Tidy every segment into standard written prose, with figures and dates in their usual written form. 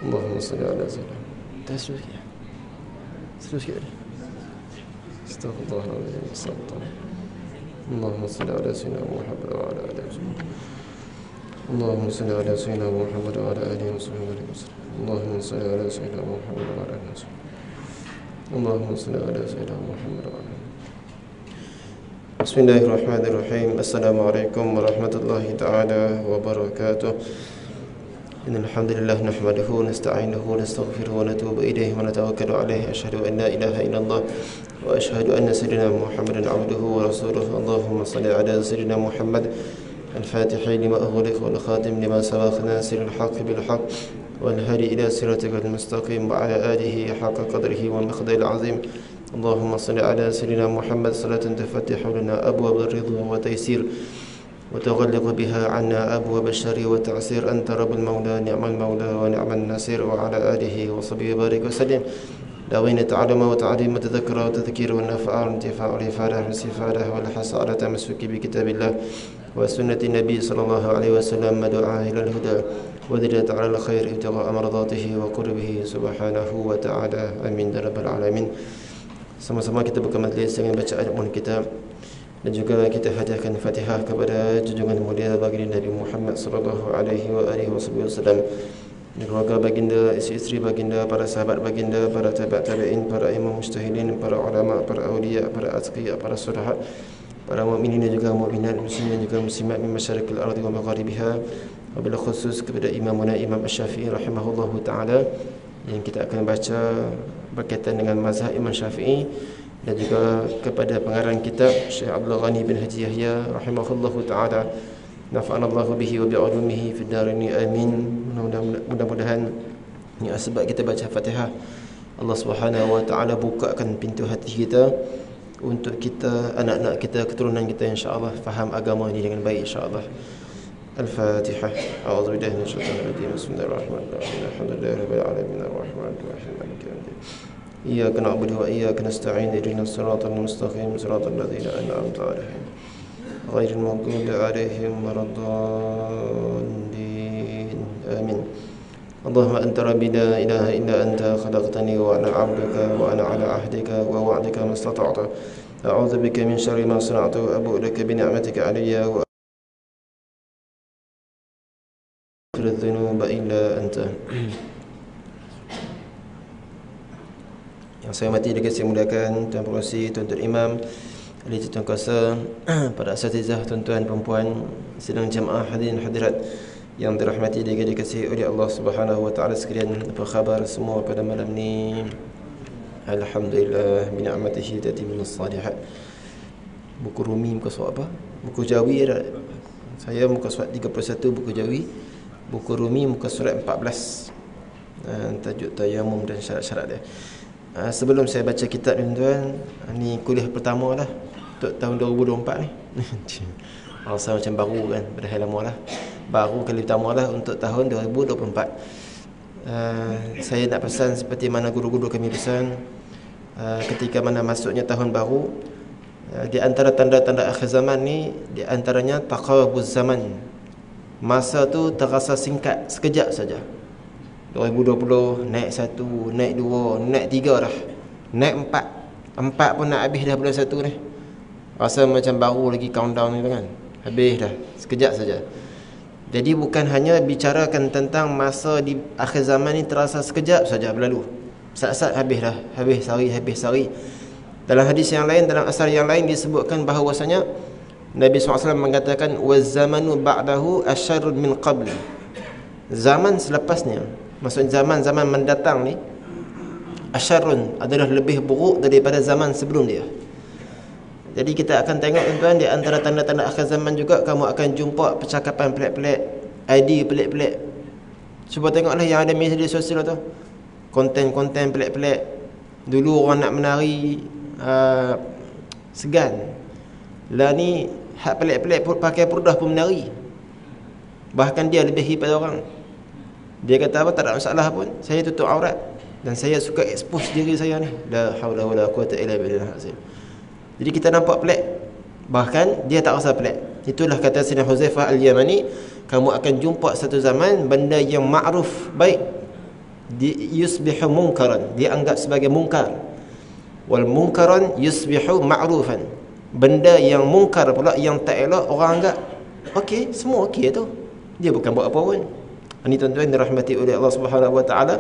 Allahumma salli ala sayyidina. Terus sikit. Terus sikit. Astaghfirullahaladzim. Astagfirullah. Allahumma salli ala sayyidina Muhammad wa ala alihi wasallam. Allahumma salli ala sayyidina Muhammad wa ala alihi wasallam. Allahumma salli ala sayyidina Muhammad wa ala alihi wasallam. Allahumma salli ala sayyidina Muhammad wa ala alihi. Bismillahirrahmanirrahim. Assalamualaikum warahmatullahi taala wabarakatuh. Innal hamdalillah nahmaduhu wa nasta'inuhu wa nastaghfiruhu wa natubu ilayhi wa natawakkalu alayhi. Asyhadu an la ilaha illallah wa asyhadu anna sayyidina Muhammadan 'abduhu wa rasuluhu. Allahumma shalli ala sayyidina Muhammad al-Fatih lima ughliq wal khatim lima sabaq nasiril haqq bil haqq wal hadi ila siratikal mustaqim wa ala alihi haqqa qadrihi wa miqdaril 'azim. Allahumma shalli ala sayyidina Muhammad salatan tafatihu lana abwaab ar-ridha wa taysir وتغلق بها عنا أبواب الشر والتعسير. أنت رب المولى نعم المولى ونعم النصير. وعلى آله وصحبه وبارك وسلم. لوين تعلم وتعلم وتذكر وتذكير والنفع والانتفاع والإفادة والاستفادة والحصالة تمسك بكتاب الله وسنة النبي صلى الله عليه وسلم ودعاء إلى الهدى ودلت على الخير ابتغاء مرضاته وقربه سبحانه وتعالى. آمين يا رب العالمين. Sama-sama kita buka majlis dengan bacaan Al-Quran kita, dan juga kita hadiahkan Fatihah kepada junjungan mulia baginda Nabi Muhammad sallallahu alaihi wasallam, keluarga baginda, isteri-isteri baginda, para sahabat baginda, para tabi'in, para imam mujtahidin, para ulama, para awliya, para atqiya, para sulahat, para mukminin dan juga mukminat, muslimin dan juga muslimat min masyariqil ardi wa magharibiha, wabil khusus kepada imamuna Imam Asy-Syafi'i rahimahullahu taala, yang kita akan baca berkaitan dengan mazhab Imam Syafi'i, dan juga kepada pengarang kitab Syekh Abdul Ghani bin Haji Yahya rahimahullahu taala, nafa'anallahu bihi wa bi'ulumihi fid darain amin. Mudah-mudahan ini sebab kita baca Fatihah, Allah Subhanahu wa taala bukakan pintu hati kita untuk kita, anak-anak kita, keturunan kita insya-Allah faham agama ini dengan baik insya-Allah. Al-Fatihah. A'udzubillahi minasyaitonir rajim. Bismillahirrahmanirrahim. Alhamdulillahirabbil alamin arrahmanir rahim maliki yaumiddin. Iyyaka na'budu wa iyyaka nasta'in. Ihdinas siratal mustaqim siratal ladzina an'amta 'alaihim ghairil maghdubi 'alaihim waladdallin. Amin. Allahumma anta rabbi la ilaha illa anta khalaqtani wa ana 'abduka wa ana 'ala 'ahdika wa wa'dika mastata'tu. A'udzu bika min syarri ma sana'tu wa abu'u laka bi ni'matika 'alayya wa aghfiru dzunuba illa anta. Yang saya hormati dan saya muliakan Tuan Pengerusi, Tuan-Tuan Imam, ahli Tuan Kuasa, para asatizah, tuan-tuan, perempuan, sidang jemaah hadirin hadirat yang dirahmati dan dikasihi oleh Allah Subhanahu wa taala sekalian. Apa khabar semua pada malam ni? Alhamdulillah bi ni'matihi tatimmus salihat. Buku Rumi muka surat apa? Buku Jawi ada. Saya muka surat 31 buku Jawi. Buku Rumi muka surat 14. Tajuk tayamum dan syarat-syarat dia. Sebelum saya baca kitab ni tuan, ni kuliah pertama lah untuk tahun 2024 ni. Rasa macam baru kan, pada hari lama lah. Baru kali pertama lah untuk tahun 2024. Saya nak pesan seperti mana guru-guru kami pesan, ketika mana masuknya tahun baru, di antara tanda-tanda akhir zaman ni, di antaranya taqarubuz zaman. Masa tu terasa singkat, sekejap saja. 2020 naik 1, naik 2, naik 3 dah. Naik 4. 4 pun nak habis dah bulan 1 ni. Rasa macam baru lagi countdown ni kan. Habis dah, sekejap saja. Jadi bukan hanya bicarakan tentang masa di akhir zaman ni terasa sekejap saja berlalu. Sat-sat habis dah, habis sehari. Dalam hadis yang lain, dalam asar yang lain disebutkan bahawasanya Nabi SAW mengatakan waz-zamanu ba'dahu asyarrun min qabl. Zaman selepasnya, maksudnya zaman-zaman mendatang ni, asyarrun adalah lebih buruk daripada zaman sebelum dia. Jadi kita akan tengok tuan-tuan, di antara tanda-tanda akhir zaman juga kamu akan jumpa percakapan pelik-pelik, idea pelik-pelik. Cuba tengoklah yang ada media sosial tu, konten-konten pelik-pelik. Dulu orang nak menari segan, lah ni hak pelik-pelik pakai purdah pun menari. Bahkan dia lebih daripada orang. Dia kata apa, tak ada masalah pun, saya tutup aurat dan saya suka expose diri saya ni. La haula wala quwata illa billah. Jadi kita nampak pelik, bahkan dia tak rasa pelik. Itulah kata Sayyidina Huzaifah Al-Yamani, kamu akan jumpa satu zaman benda yang ma'ruf baik, yusbihu munkaran, dia anggap sebagai mungkar. Wal munkaran yusbihu ma'rufan, benda yang mungkar pula, yang tak elok, orang anggap okey, semua okey tu, dia bukan buat apa pun. Ini tuan-tuan dirahmati oleh Allah Subhanahu Wa Taala,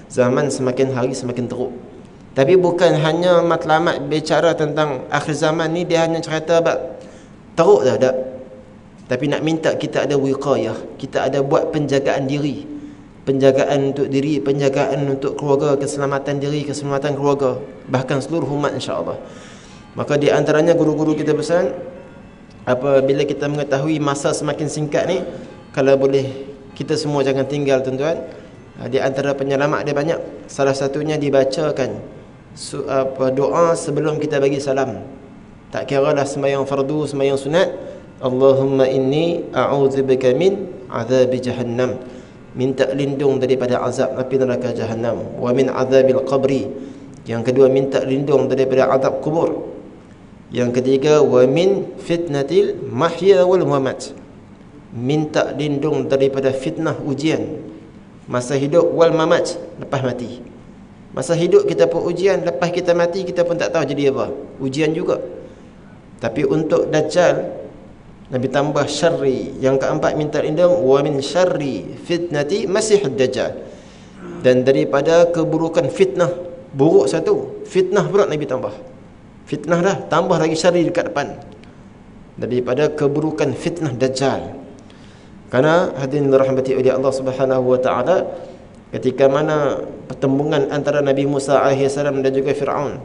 zaman semakin hari semakin teruk. Tapi bukan hanya matlamat bicara tentang akhir zaman ni, dia hanya cerita bab teruk dah tak. Tapi nak minta kita ada wiqayah, kita ada buat penjagaan diri, penjagaan untuk diri, penjagaan untuk keluarga, keselamatan diri, keselamatan keluarga, bahkan seluruh umat insya-Allah. Maka di antaranya guru-guru kita pesan, apabila kita mengetahui masa semakin singkat ni, kalau boleh kita semua jangan tinggal tuan-tuan. Di antara penyelamat dia banyak. Salah satunya dibacakan doa sebelum kita bagi salam. Tak kira lah sembahyang fardu, sembahyang sunat. Allahumma inni a'udzubika min azabi jahannam, minta lindung daripada azab api neraka jahannam. Wa min azabil qabri, yang kedua minta lindung daripada azab kubur. Yang ketiga, wa min fitnatil mahya wal mamat, minta lindung daripada fitnah ujian masa hidup, wal mamat, lepas mati. Masa hidup kita pun ujian, lepas kita mati kita pun tak tahu jadi apa, ujian juga. Tapi untuk Dajjal Nabi tambah syarri. Yang keempat minta lindung wa min syarri fitnati masihud dajjal, dan daripada keburukan fitnah. Buruk satu, fitnah pula Nabi tambah. Fitnah dah, tambah lagi syarri dekat depan, daripada keburukan fitnah Dajjal. Karena hadirin dirahmati oleh Allah Subhanahu Wa Taala, ketika mana pertembungan antara Nabi Musa alaihi salam dan juga Firaun.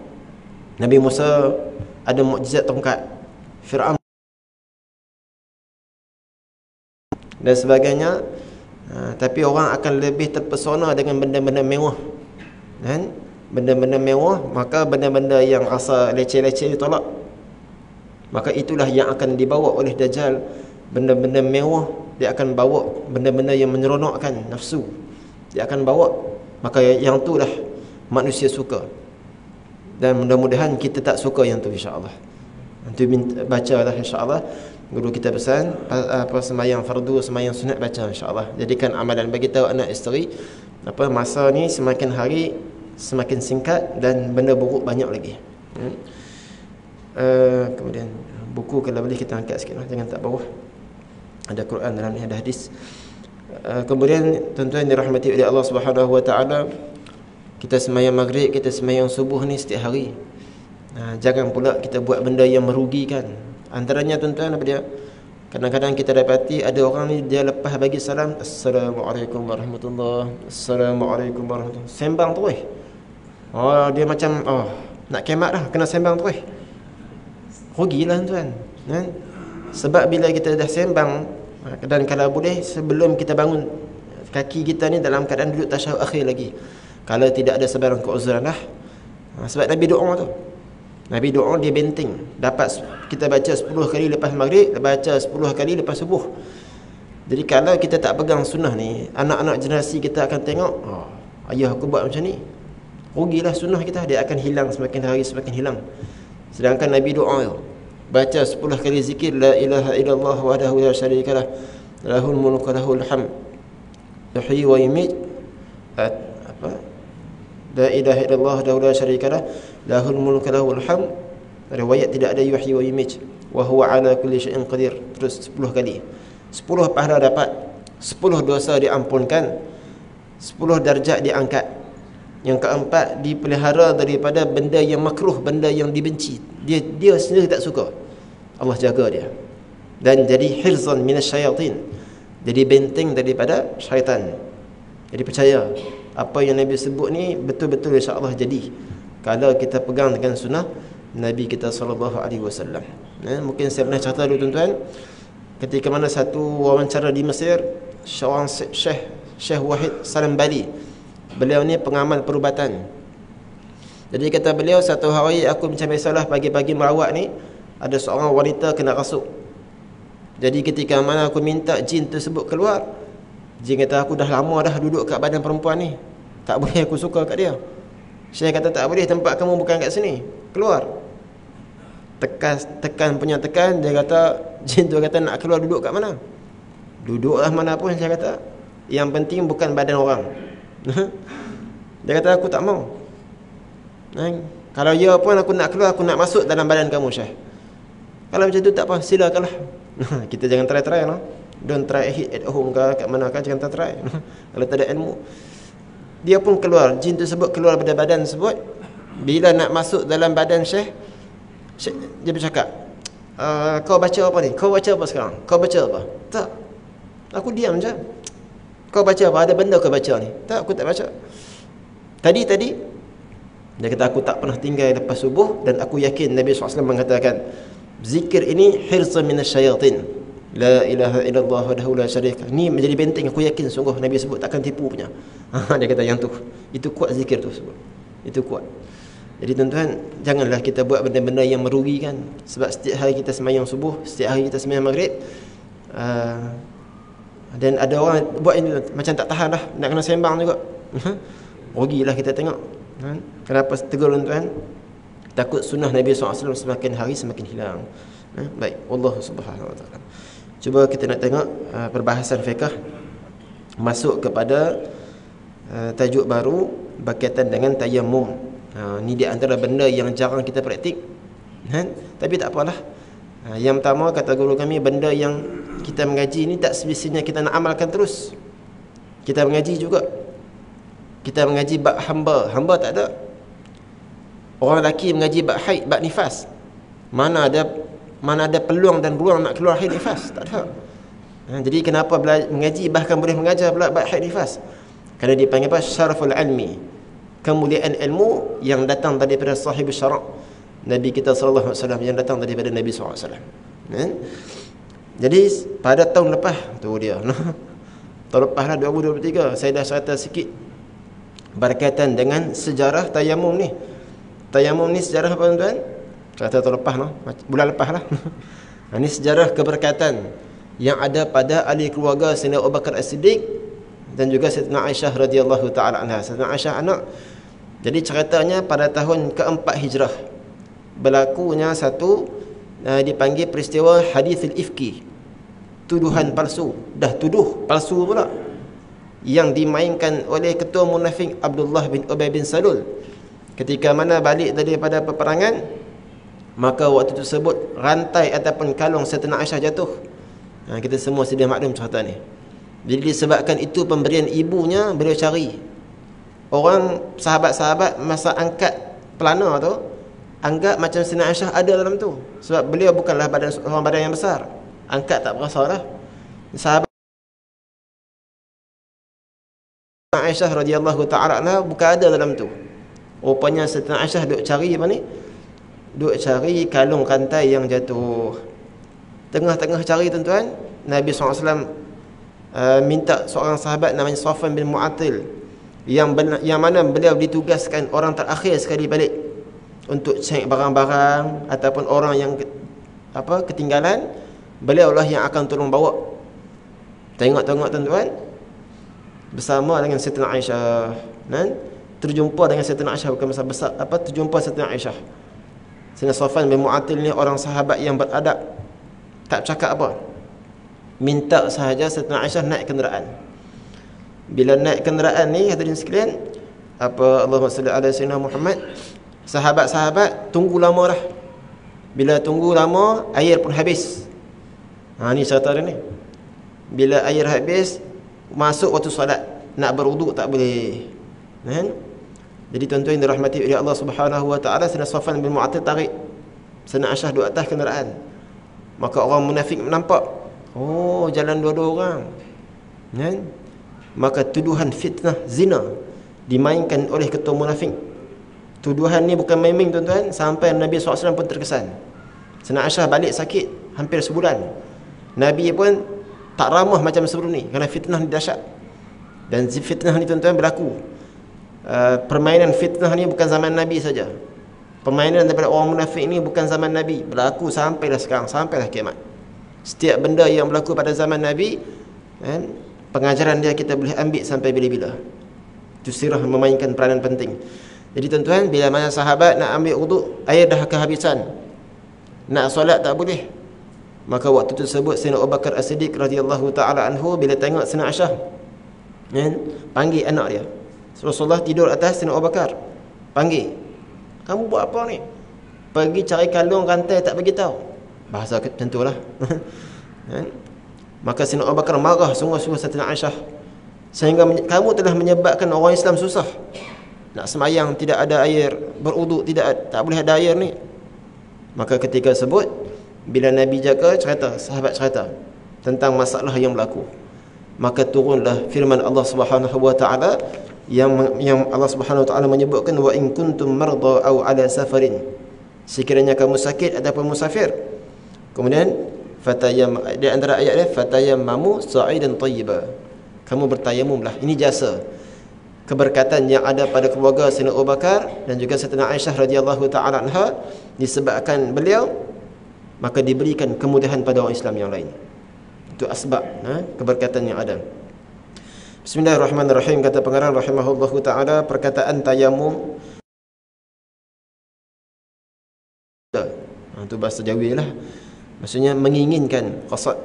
Nabi Musa ada mukjizat tongkat, Firaun dan sebagainya. Tapi orang akan lebih terpesona dengan benda-benda mewah, kan? Benda-benda mewah, maka benda-benda yang rasa leceh-leceh ditolak. Maka itulah yang akan dibawa oleh Dajjal. Benda-benda mewah, dia akan bawa benda-benda yang menyeronokkan nafsu, dia akan bawa. Maka yang itulah manusia suka, dan mudah-mudahan kita tak suka yang tu insya-Allah. Nanti bacalah insya-Allah. Guru kita pesan sembahyang fardu, sembahyang sunat, baca insya-Allah. Jadikan amalan, bagi tahu anak isteri masa ni semakin hari semakin singkat dan benda buruk banyak lagi. Kemudian buku kalau boleh kita angkat sikitlah, jangan tak bawah. Ada Quran dalam ni, ada hadis. Kemudian tuan-tuan dirahmati oleh Allah Subhanahu Wa Taala, kita sembahyang maghrib, kita sembahyang subuh ni setiap hari. Jangan pula kita buat benda yang merugikan. Antaranya tuan-tuan apa dia? Kadang-kadang kita dapati ada orang ni, dia lepas bagi salam, Assalamualaikum warahmatullahi, Assalamualaikum warahmatullahi, sembang terus. Dia macam nak kemat dah, kena sembang terus. Rugilah tuan, kan? Sebab bila kita dah sembang, dan kalau boleh sebelum kita bangun, kaki kita ni dalam keadaan duduk tasyahud akhir lagi. Kalau tidak ada sebarang keuzuran lah. Sebab Nabi doa tu, Nabi doa dia benteng. Dapat kita baca 10 kali lepas maghrib, baca 10 kali lepas subuh. Jadi kalau kita tak pegang sunnah ni, anak-anak generasi kita akan tengok, ayah aku buat macam ni. Rugilah sunnah kita, dia akan hilang, semakin hari semakin hilang. Sedangkan Nabi doa tu, baca 10 kali zikir, la ilaha illallah wahdahu la syarikalah, lahul mulku lahul hamd, yuhyi wa yumiit. La ilaha illallah wahdahu la syarikalah, lahul mulku lahul hamd. Riwayat tidak ada yuhyi wa yumiit, wa huwa ala kulli syai'in qadir. Terus 10 kali. 10 pahala dapat, 10 dosa diampunkan, 10 darjat diangkat. Yang keempat, dipelihara daripada benda yang makruh, benda yang dibenci. Dia sendiri tak suka, Allah jaga dia. Dan jadi hirzan minasyayatin, jadi benteng daripada syaitan. Jadi percaya apa yang Nabi sebut ni betul-betul insya-Allah jadi, kalau kita pegang dengan sunnah Nabi kita sallallahu alaihi wasallam. Mungkin saya pernah cerita dulu tuan-tuan, ketika mana satu wawancara di Mesir, seorang Syekh Wahid Salam Bali. Beliau ni pengamal perubatan. Jadi kata beliau, satu hari aku macam biasalah pagi-pagi merawat ni, ada seorang wanita kena rasuk. Jadi ketika mana aku minta jin tersebut keluar, jin kata aku dah lama dah duduk kat badan perempuan ni, tak boleh aku suka kat dia. Syekh kata tak boleh, tempat kamu bukan kat sini, keluar. Tekan punya tekan, dia kata, jin tu kata nak keluar duduk kat mana? Duduklah mana pun, saya kata. Yang penting bukan badan orang. Dia kata aku tak mau. Kalau ya pun aku nak keluar, aku nak masuk dalam badan kamu Syekh. Kalau macam tu tak apa, silakanlah. Kita jangan try no. Don't try it at home ke kat mana kan, jangan try. Kalau tak ada ilmu. Dia pun keluar, jin tersebut keluar daripada badan tersebut. Bila nak masuk dalam badan Syekh, dia bercakap, kau baca apa ni? Kau baca apa sekarang? Kau baca apa? Tak. Aku diam je. Kau baca apa? Ada benda kau baca ni? Tak, aku tak baca. Tadi dia kata aku tak pernah tinggal lepas subuh, dan aku yakin Nabi SAW mengatakan zikir ini hirzan minasyayatin, la ilaha illallah wahdahu la syarika. Ni menjadi benteng, aku yakin sungguh Nabi sebut takkan tipu punya. Dia kata yang tu, itu kuat zikir tu sebut. Itu kuat. Jadi tuan-tuan, janganlah kita buat benda-benda yang merugikan. Sebab setiap hari kita sembahyang subuh, setiap hari kita sembahyang maghrib, dan ada orang buat ini macam tak tahan dah, nak kena sembang juga. Rugilah kita tengok. Kenapa tegur tuan-tuan? Takut sunnah Nabi SAW semakin hari semakin hilang. Baik, Allah Subhanahu Wa Taala. Cuba kita nak tengok perbahasan fiqh masuk kepada tajuk baru berkaitan dengan tayammum. Ni di antara benda yang jarang kita praktik. Tapi tak apalah. Yang pertama kata guru kami, benda yang kita mengaji ni tak semestinya kita nak amalkan terus. Kita mengaji juga. Kita mengaji bab hamba tak ada. Orang lelaki mengaji bab haid, bab nifas. Mana ada peluang dan ruang nak keluar haid nifas? Tak ada. Jadi kenapa mengaji bahkan boleh mengajar pula bab haid nifas? Kerana dipanggil apa? Syaraful ilmi. Kemuliaan ilmu yang datang daripada sahib syara', Nabi kita sallallahu alaihi wasallam, yang datang daripada Nabi sallallahu alaihi wasallam. Jadi pada tahun lepas tu dia. Tahun lepas lah 2023 saya dah cerita sikit berkaitan dengan sejarah tayamum ni. Tayamum ni sejarah apa tuan-tuan? Kata tahun lepas lah, bulan lepas lah. Ini sejarah keberkatan yang ada pada ahli keluarga Sayyidina Abu Bakar As-Siddiq dan juga Sayyidina Aisyah radhiyallahu taala anha. Sayyidina Aisyah anak. Jadi ceritanya pada tahun keempat Hijrah berlakunya satu dipanggil peristiwa hadithul ifki. Tuduhan palsu. Dah tuduh palsu pula, yang dimainkan oleh ketua munafik Abdullah bin Ubay bin Salul. Ketika mana balik daripada peperangan, maka waktu tersebut rantai ataupun kalung Sayyidina Aisyah jatuh. Kita semua sedia maklum cerita ni. Jadi disebabkan itu pemberian ibunya, beliau cari orang sahabat-sahabat masa angkat pelana tu, anggap macam Sayyidina Aisyah ada dalam tu. Sebab beliau bukanlah orang badan yang besar, angkat tak berasa lah. Sahabat Aisyah radhiyallahu ta'ala anha bukan ada dalam tu. Rupanya Sayyidina Aisyah duk cari apa ni? Duk cari kalung rantai yang jatuh. Tengah-tengah cari tuan-tuan, Nabi SAW minta seorang sahabat namanya Safwan bin Mu'attil, yang mana beliau ditugaskan orang terakhir sekali balik untuk cek barang-barang ataupun orang yang ketinggalan. Beliau lah yang akan tolong bawa. Tengok-tengok tuan-tuan, bersama dengan Sayyidina Aisyah, terjumpa dengan Sayyidina Aisyah, bukan besar terjumpa Sayyidina Aisyah. Sayyidina Safwan bin Mu'attil ni orang sahabat yang beradab, tak cakap apa, minta sahaja Sayyidina Aisyah naik kenderaan. Bila naik kenderaan ni, hadirin sekalian, Allahumma salli ala sayyidina Muhammad, sahabat-sahabat tunggu lama dah. Bila tunggu lama, air pun habis. Ni cerita dia ni. Bila air habis, masuk waktu solat, nak berwuduk tak boleh. Jadi tuan-tuan yang dirahmati oleh Allah Subhanahu wa taala, Sayyidina Safwan bin Mu'attil tarik Sayyidina Aisyah duduk atas kenderaan. Maka orang munafik nampak, oh jalan dua-dua orang. Maka tuduhan fitnah zina dimainkan oleh ketua munafik. Tuduhan ni bukan main-main tuan-tuan, sampai Nabi SAW pun terkesan. Sayyidina Aisyah balik sakit hampir sebulan. Nabi pun tak ramah macam sebelum ni, kerana fitnah ni dahsyat. Dan fitnah ni tuan-tuan berlaku. Permainan fitnah ni bukan zaman Nabi saja. Permainan daripada orang munafik ni bukan zaman Nabi, berlaku sampailah sekarang, sampailah kiamat. Setiap benda yang berlaku pada zaman Nabi, pengajaran dia kita boleh ambil sampai bila-bila. Itu sirah memainkan peranan penting. Jadi tuan-tuan, bila mana sahabat nak ambil wuduk, air dah kehabisan, nak solat tak boleh, maka waktu tersebut Sayyidina Abu Bakar As-Siddiq radhiyallahu ta'ala anhu bila tengok Sayyidina Aisyah, panggil anak dia Rasulullah tidur atas Sayyidina Abu Bakar. Panggil. Kamu buat apa ni? Pergi cari kalung rantai tak bagi tahu. Bahasa macam itulah. Maka Sayyidina Abu Bakar marah sungguh-sungguh Sayyidina Aisyah. Sehingga kamu telah menyebabkan orang Islam susah. Nak semayang tidak ada air, berwuduk tak boleh ada air ni. Maka ketika sebut, bila Nabi jaga cerita, sahabat cerita tentang masalah yang berlaku, maka turunlah firman Allah Subhanahu wa taala yang Allah Subhanahu wa taala menyebutkan, wa in kuntum marda aw ala safarin, sekiranya kamu sakit ataupun musafir. Kemudian di antara ayat dia, fatayammamu sa'idan thayyiba, kamu bertayamumlah. Ini jasa keberkatan yang ada pada keluarga Sayyidina Abu Bakar dan juga Sayyidina Aisyah radhiyallahu taala anha, disebabkan beliau maka diberikan kemudahan pada orang Islam yang lain. Itu asbab keberkatan yang ada. Bismillahirrahmanirrahim. Kata pengarang rahimahullahu taala, perkataan tayamum itu bahasa Jawi lah. Maksudnya menginginkan qasad.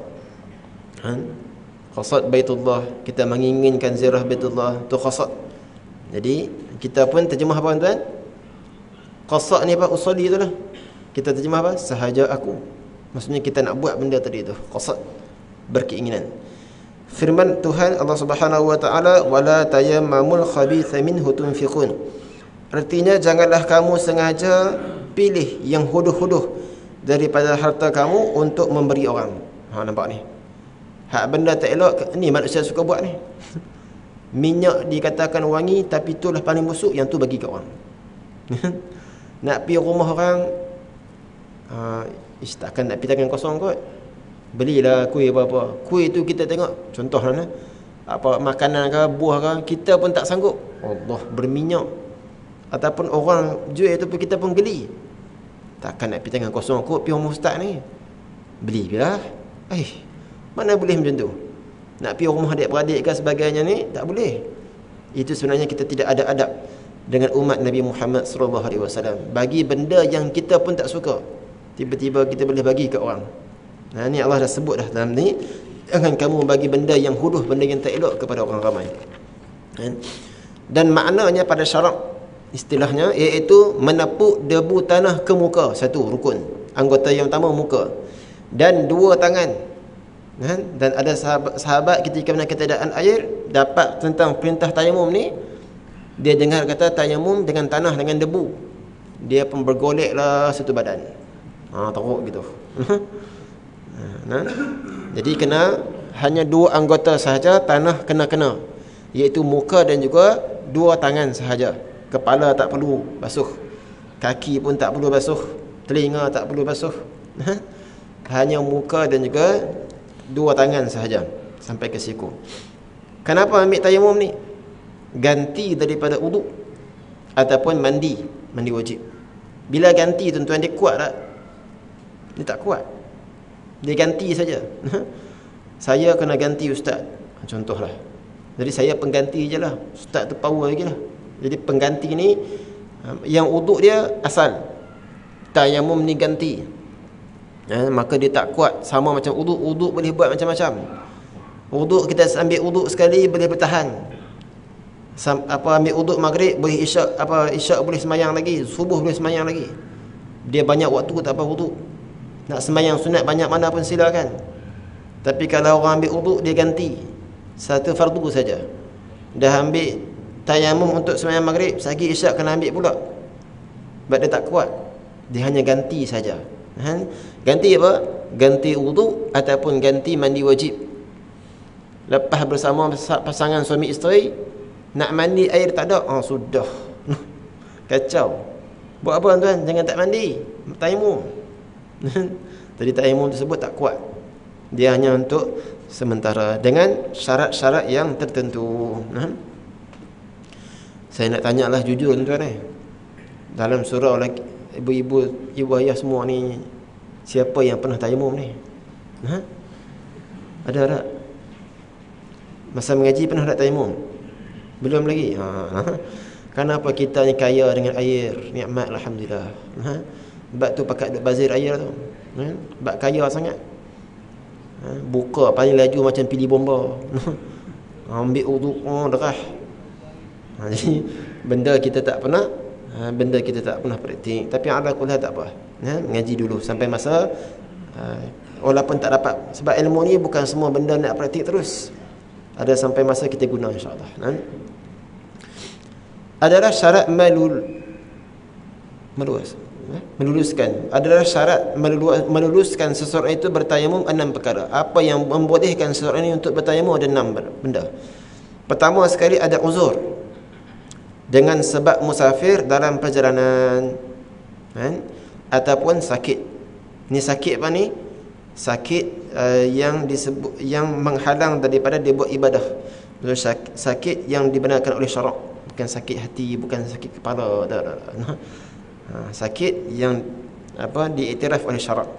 Qasad Baitullah, kita menginginkan ziarah Baitullah, tu qasad. Jadi kita pun terjemah apa tuan? Qasad ni apa? Usuli itulah. Kita terjemah apa? Sahaja aku. Maksudnya kita nak buat benda tadi tu. Qasad, berkeinginan. Firman Tuhan Allah Subhanahu wa taala, wala tayammamul khabitha minhu tunfiqun. Artinya janganlah kamu sengaja pilih yang huduh-huduh daripada harta kamu untuk memberi orang. Nampak ni? Hak benda tak elok ni manusia suka buat ni. Minyak dikatakan wangi tapi itulah paling busuk, yang tu bagi kat orang. Nak pergi rumah orang, takkan nak pergi tangan kosong kot. Belilah kuih apa-apa. Kuih tu kita tengok, contohlah apa makanan ke, buah ke, kita pun tak sanggup. Allah, berminyak. Ataupun orang jual tu pun kita pun geli. Takkan nak pergi tangan kosong kot, pergi rumah ustaz ni. Beli lah. Mana boleh macam tu? Nak pergi rumah adik-beradik ke sebagainya ni, tak boleh. Itu sebenarnya kita tidak ada adab dengan umat Nabi Muhammad sallallahu alaihi wasallam. Bagi benda yang kita pun tak suka, tiba-tiba kita boleh bagi kat orang. Ni Allah dah sebut dah dalam ni, jangan kamu bagi benda yang huduh, benda yang tak elok kepada orang ramai. Dan maknanya pada syarak istilahnya iaitu menepuk debu tanah ke muka, satu rukun. Anggota yang pertama muka, dan dua tangan. Dan ada sahabat ketika mana ketiadaan air dapat tentang perintah tayamum ni, dia dengar kata tayamum dengan tanah, dengan debu, dia pun bergoleklah satu badan. Teruk gitu. Jadi kena hanya dua anggota sahaja tanah kena, iaitu muka dan juga dua tangan sahaja. Kepala tak perlu basuh, kaki pun tak perlu basuh, telinga tak perlu basuh. Hanya muka dan juga dua tangan sahaja sampai ke siku. Kenapa ambil tayamum ni? Ganti daripada uduk ataupun mandi wajib. Bila ganti tuan-tuan, dia kuat tak? Dia tak kuat. Dia ganti saja. Saya kena ganti ustaz, contohlah. Jadi saya pengganti je lah. Ustaz tu power lagi lah. Jadi pengganti ni, yang uduk dia asal, tayamum ni ganti. Maka dia tak kuat. Sama macam uduk. Uduk boleh buat macam-macam. Uduk, kita ambil uduk sekali boleh bertahan. Ambil uduk maghrib boleh isyak boleh semayang lagi, subuh boleh semayang lagi. Dia banyak waktu tak apa uduk. Nak semayang sunat banyak mana pun silakan. Tapi kalau orang ambil uduk, dia ganti satu fardu saja. Dah ambil tayamum untuk semayang maghrib, sehari isyak kena ambil pula. Sebab dia tak kuat. Dia hanya ganti saja. Ganti apa? Ganti wudu ataupun ganti mandi wajib. Lepas bersama pasangan suami isteri, nak mandi air tak ada, sudah kacau. Buat apa tuan? Jangan tak mandi, tayamum. Tadi tayamum tersebut tak kuat. Dia hanya untuk sementara dengan syarat-syarat yang tertentu. Saya nak tanyalah jujur tuan-tuan, dalam surau ibu-ibu, ibu ayah semua ni, siapa yang pernah tayamum ni? Ada tak? Masa mengaji pernah tak tayamum? Belum lagi. Kenapa kita ni kaya dengan air, nikmat alhamdulillah. Sebab tu pakat duk bazir air tu. Sebab kaya sangat. Buka paling laju macam pilih bomba. Ambil uduk, derah. Jadi benda kita tak pernah praktik. Tapi ala kulli tak apa. Mengaji dulu sampai masa walaupun tak dapat, sebab ilmu ni bukan semua benda nak praktik terus. Ada sampai masa kita guna, insya-Allah. Adalah syarat meluluskan. Adalah syarat meluluskan seseorang itu bertayamum 6 perkara. Apa yang membolehkan seseorang ini untuk bertayamum ada 6 benda. Pertama sekali ada uzur, dengan sebab musafir dalam perjalanan, ataupun sakit. Ni sakit apa ni? Sakit yang disebut, yang menghalang daripada dia buat ibadah. Sakit yang dibenarkan oleh syarak, bukan sakit hati, bukan sakit kepala, sakit yang diiktiraf oleh syarak.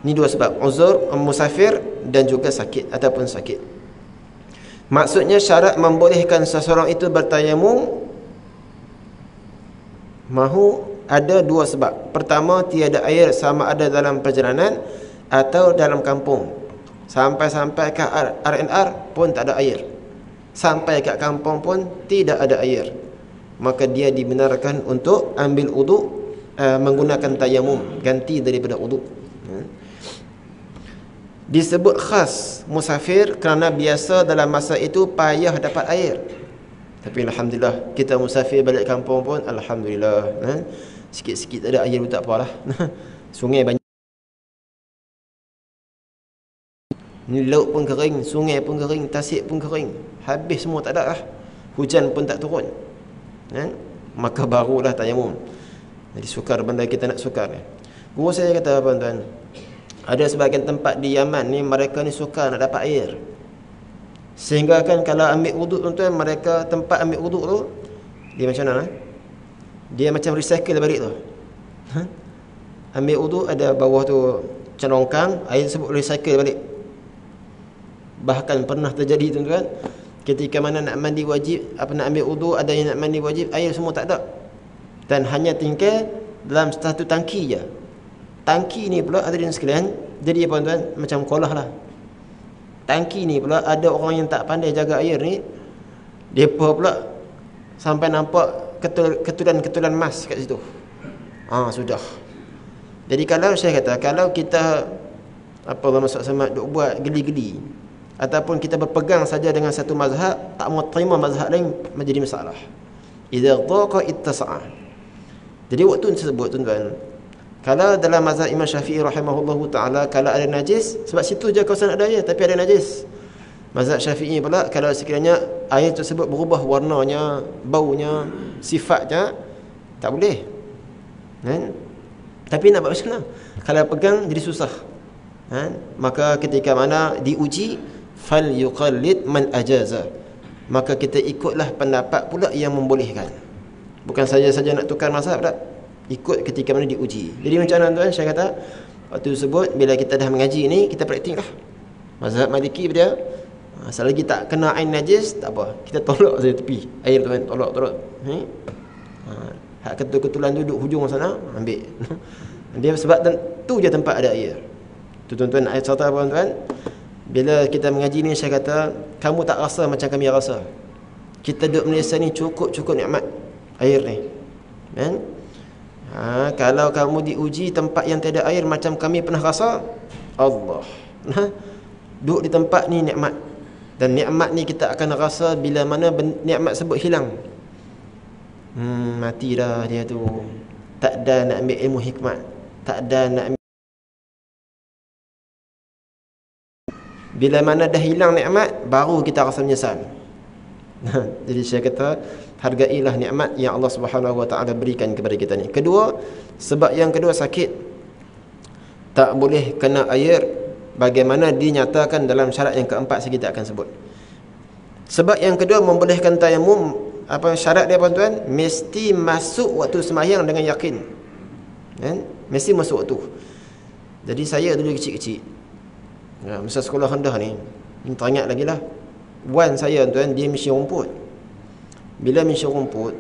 Ni 2 sebab, uzur, musafir dan juga sakit ataupun sakit. Maksudnya syarat membolehkan seseorang itu bertayamum mahu ada 2 sebab. Pertama, tiada air sama ada dalam perjalanan atau dalam kampung. Sampai-sampai ke RNR pun tak ada air. Sampai kat kampung pun tidak ada air. Maka dia dibenarkan untuk ambil uduk, menggunakan tayamum, ganti daripada uduk. Disebut khas musafir kerana biasa dalam masa itu payah dapat air. Tapi alhamdulillah, kita musafir balik kampung pun alhamdulillah, sikit-sikit ada air pun tak apalah. Sungai banyak, ni laut pun kering, sungai pun kering, tasik pun kering, habis semua tak ada lah. Hujan pun tak turun, maka barulah tayamum. Jadi sukar benda kita nak sukar. Guru saya kata, tuan-tuan, ada sebahagian tempat di Yaman ni, mereka ni sukar nak dapat air. Sehingga kan kalau ambil wuduk, tuan-tuan, mereka tempat ambil wuduk tu, dia macam mana? Dia macam recycle balik tu. Ambil wuduk, ada bawah tu macam longkang, air tersebut recycle balik. Bahkan pernah terjadi, tuan-tuan, ketika mana nak mandi wajib, nak ambil wuduk, ada yang nak mandi wajib, air semua tak ada. Dan hanya tinggal dalam satu tangki je. Tangki ni pula, hadirin sekalian, jadi apa, tuan, macam kolah lah. Tangki ni pula ada orang yang tak pandai jaga air ni, depa pula sampai nampak ketulan-ketulan emas kat situ. Sudah. Jadi kalau saya kata, kalau kita Allah maksud sama duk buat geli-geli, ataupun kita berpegang saja dengan satu mazhab, tak mau terima mazhab lain, menjadi masalah. Idza dhaqa ittasa'a. Jadi waktu tersebut, tuan-tuan, kalau dalam mazhab Imam Syafi'i rahimahullahu ta'ala, kalau ada najis, sebab situ je kawasan ada air, tapi ada najis. Mazhab Syafi'i pula, kalau sekiranya air tersebut berubah warnanya, baunya, sifatnya, tak boleh. Tapi nak buat macam mana? Kalau pegang jadi susah. Maka ketika mana diuji, fal yuqallid man ajaza, maka kita ikutlah pendapat pula yang membolehkan. Bukan saja-saja nak tukar mazhab tak, ikut ketika mana diuji. Jadi macam mana, tuan, saya kata waktu tersebut, bila kita dah mengaji ni, kita praktiklah mazhab Maliki dia. Selagi tak kena air najis, tak apa, kita tolak saja tepi air, tuan, tolak. Hak ketul-ketulan duduk hujung sana, ambil. Dia sebab tu je tempat ada air. Tu, tuan-tuan, ayat serta apa, tuan? Bila kita mengaji ni, saya kata, kamu tak rasa macam kami rasa. Kita duduk Malaysia ni cukup nikmat air ni, kan? Kalau kamu diuji tempat yang tiada air macam kami pernah rasa, Allah, duduk di tempat ni nikmat. Dan nikmat ni kita akan rasa bila mana nikmat sebut hilang. Mati dah dia tu. Tak ada nak ambil ilmu hikmat, tak ada nak ambil. Bila mana dah hilang nikmat, baru kita rasa menyesal. Jadi saya kata, hargailah nikmat yang Allah Subhanahu wa taala berikan kepada kita ni. Kedua, sebab yang kedua sakit. Tak boleh kena air, bagaimana dinyatakan dalam syarat yang keempat kita akan sebut. Sebab yang kedua membolehkan tayamum, apa syarat dia, tuan? Mesti masuk waktu sembahyang dengan yakin. Mesti masuk waktu. Jadi saya dulu kecil-kecil, masa sekolah rendah ni teringat lagi lah, wan saya, tuan, dia mesin rumput. Bila mesin rumput,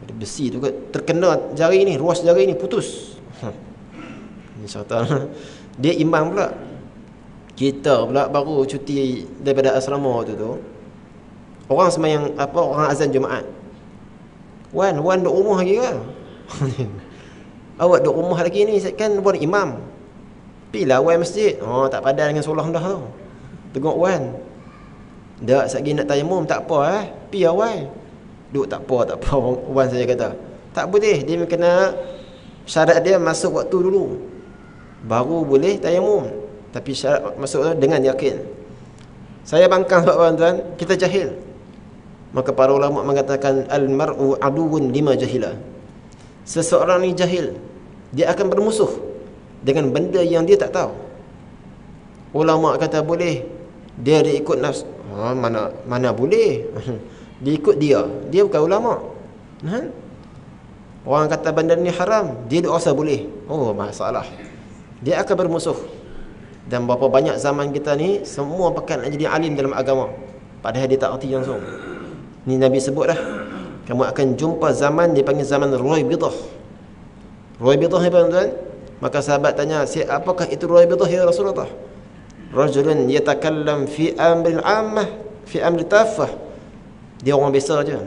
ada besi tu terkena jari ni, ruas jari ni putus. Syaitan. Dia imam pula. Kita pula baru cuti daripada asrama tu. Orang sembahyang orang azan Jumaat. Wan duk rumah lagi ke? Awak duk rumah lagi ni kan buat imam. Pilah wan masjid. Oh, tak padan dengan solah dah tu. Tengok wan. Dak satgi nak tayamum tak apa pi awal. Duk tak apa wan saya kata. Tak boleh, dia kena syarat dia masuk waktu dulu. Baru boleh tayamum. Tapi syarat masuk dengan yakin. Saya bangkang sebab tuan, kita jahil. Maka para ulama mengatakan al-mar'u aduwwun lima jahila. Seseorang ni jahil, dia akan bermusuh dengan benda yang dia tak tahu. Ulama kata boleh, dia ikut nafsu. Mana boleh? Dia ikut dia bukan ulama. Orang kata benda ni haram, dia rasa boleh. Oh, masalah. Dia akan bermusuh. Dan berapa banyak zaman kita ni semua pakat nak jadi alim dalam agama, padahal dia tak erti langsung. Ni Nabi sebut dah, kamu akan jumpa zaman dipanggil zaman Ruwaibidah. Ruwaibidah ni tuan-tuan. Maka sahabat tanya, apakah itu Ruwaibidah ya Rasulullah? Rajulun yatakallam fi amril ammah, fi amri tafah. Dia orang biasa je,